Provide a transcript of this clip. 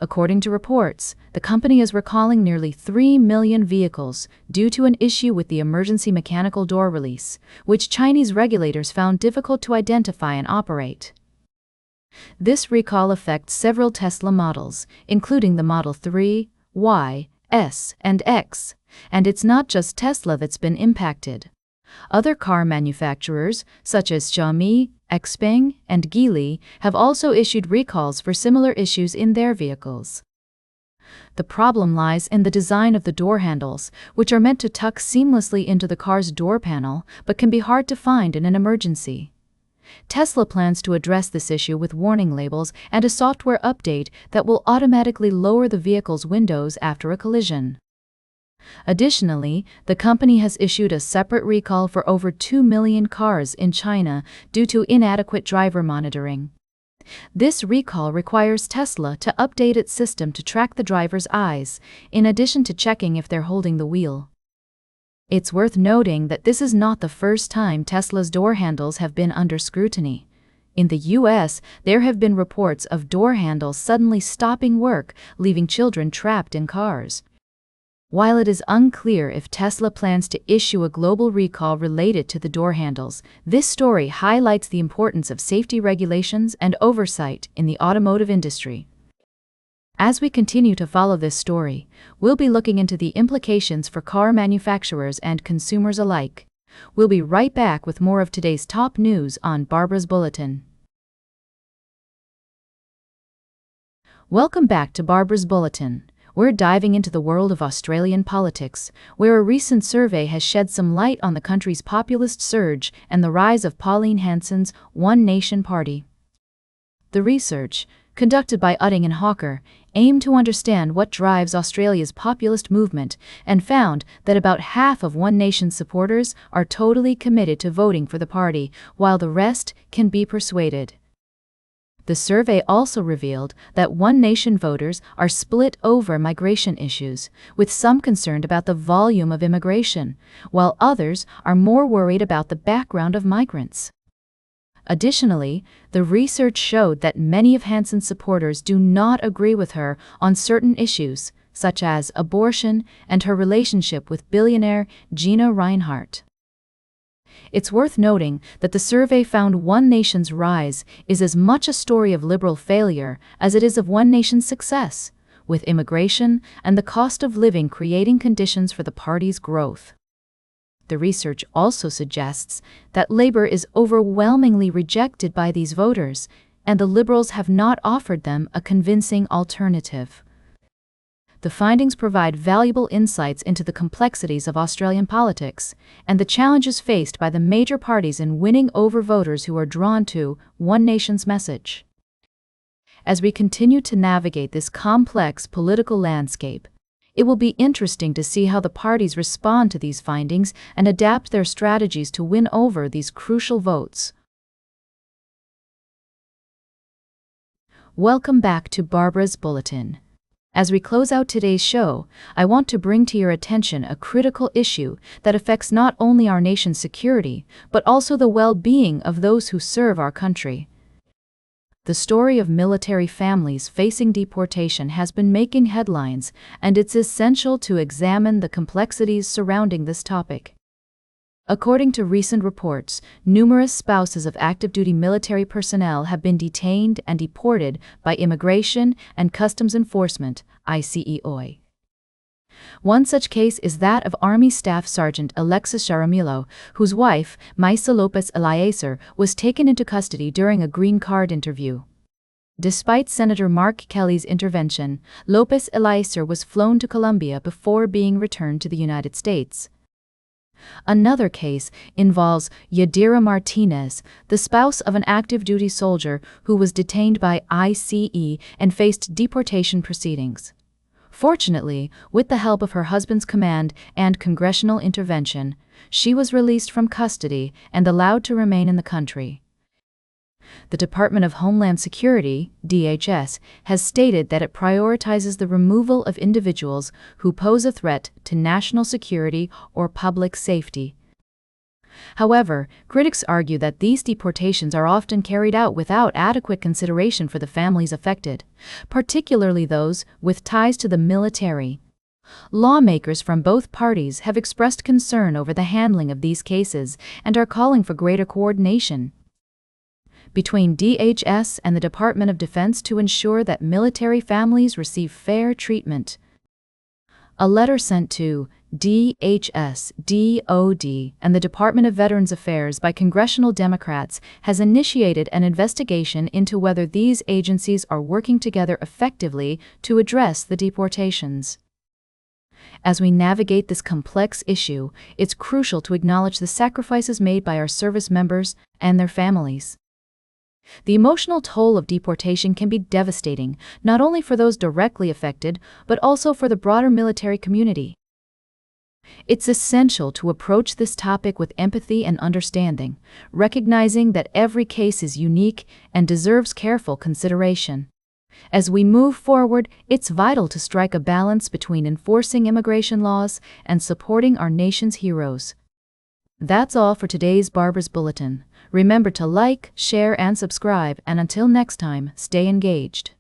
According to reports, the company is recalling nearly 3 million vehicles due to an issue with the emergency mechanical door release, which Chinese regulators found difficult to identify and operate. This recall affects several Tesla models, including the Model 3, Y, S, and X, and it's not just Tesla that's been impacted. Other car manufacturers, such as Xiaomi, Xpeng, and Geely, have also issued recalls for similar issues in their vehicles. The problem lies in the design of the door handles, which are meant to tuck seamlessly into the car's door panel but can be hard to find in an emergency. Tesla plans to address this issue with warning labels and a software update that will automatically lower the vehicle's windows after a collision. Additionally, the company has issued a separate recall for over 2 million cars in China due to inadequate driver monitoring. This recall requires Tesla to update its system to track the driver's eyes, in addition to checking if they're holding the wheel. It's worth noting that this is not the first time Tesla's door handles have been under scrutiny. In the US, there have been reports of door handles suddenly stopping work, leaving children trapped in cars. While it is unclear if Tesla plans to issue a global recall related to the door handles, this story highlights the importance of safety regulations and oversight in the automotive industry. As we continue to follow this story, we'll be looking into the implications for car manufacturers and consumers alike. We'll be right back with more of today's top news on Barbara's Bulletin. Welcome back to Barbara's Bulletin. We're diving into the world of Australian politics, where a recent survey has shed some light on the country's populist surge and the rise of Pauline Hanson's One Nation Party. The research, conducted by Utting and Hawker, aimed to understand what drives Australia's populist movement and found that about half of One Nation's supporters are totally committed to voting for the party, while the rest can be persuaded. The survey also revealed that One Nation voters are split over migration issues, with some concerned about the volume of immigration, while others are more worried about the background of migrants. Additionally, the research showed that many of Hanson's supporters do not agree with her on certain issues, such as abortion and her relationship with billionaire Gina Rinehart. It's worth noting that the survey found One Nation's rise is as much a story of liberal failure as it is of One Nation's success, with immigration and the cost of living creating conditions for the party's growth. The research also suggests that Labour is overwhelmingly rejected by these voters, and the Liberals have not offered them a convincing alternative. The findings provide valuable insights into the complexities of Australian politics and the challenges faced by the major parties in winning over voters who are drawn to One Nation's message. As we continue to navigate this complex political landscape, it will be interesting to see how the parties respond to these findings and adapt their strategies to win over these crucial votes. Welcome back to Barbara's Bulletin. As we close out today's show, I want to bring to your attention a critical issue that affects not only our nation's security, but also the well-being of those who serve our country. The story of military families facing deportation has been making headlines, and it's essential to examine the complexities surrounding this topic. According to recent reports, numerous spouses of active-duty military personnel have been detained and deported by Immigration and Customs Enforcement, ICEOI. One such case is that of Army Staff Sergeant Alexis Jaramillo, whose wife, Maisa Lopez Eliezer, was taken into custody during a green card interview. Despite Senator Mark Kelly's intervention, Lopez Eliezer was flown to Colombia before being returned to the United States. Another case involves Yadira Martinez, the spouse of an active-duty soldier who was detained by ICE and faced deportation proceedings. Fortunately, with the help of her husband's command and congressional intervention, she was released from custody and allowed to remain in the country. The Department of Homeland Security, DHS, has stated that it prioritizes the removal of individuals who pose a threat to national security or public safety. However, critics argue that these deportations are often carried out without adequate consideration for the families affected, particularly those with ties to the military. Lawmakers from both parties have expressed concern over the handling of these cases and are calling for greater coordination between DHS and the Department of Defense to ensure that military families receive fair treatment. A letter sent to DHS, DOD, and the Department of Veterans Affairs by congressional Democrats has initiated an investigation into whether these agencies are working together effectively to address the deportations. As we navigate this complex issue, it's crucial to acknowledge the sacrifices made by our service members and their families. The emotional toll of deportation can be devastating, not only for those directly affected, but also for the broader military community. It's essential to approach this topic with empathy and understanding, recognizing that every case is unique and deserves careful consideration. As we move forward, it's vital to strike a balance between enforcing immigration laws and supporting our nation's heroes. That's all for today's Barbara's Bulletin. Remember to like, share, and subscribe, and until next time, stay engaged.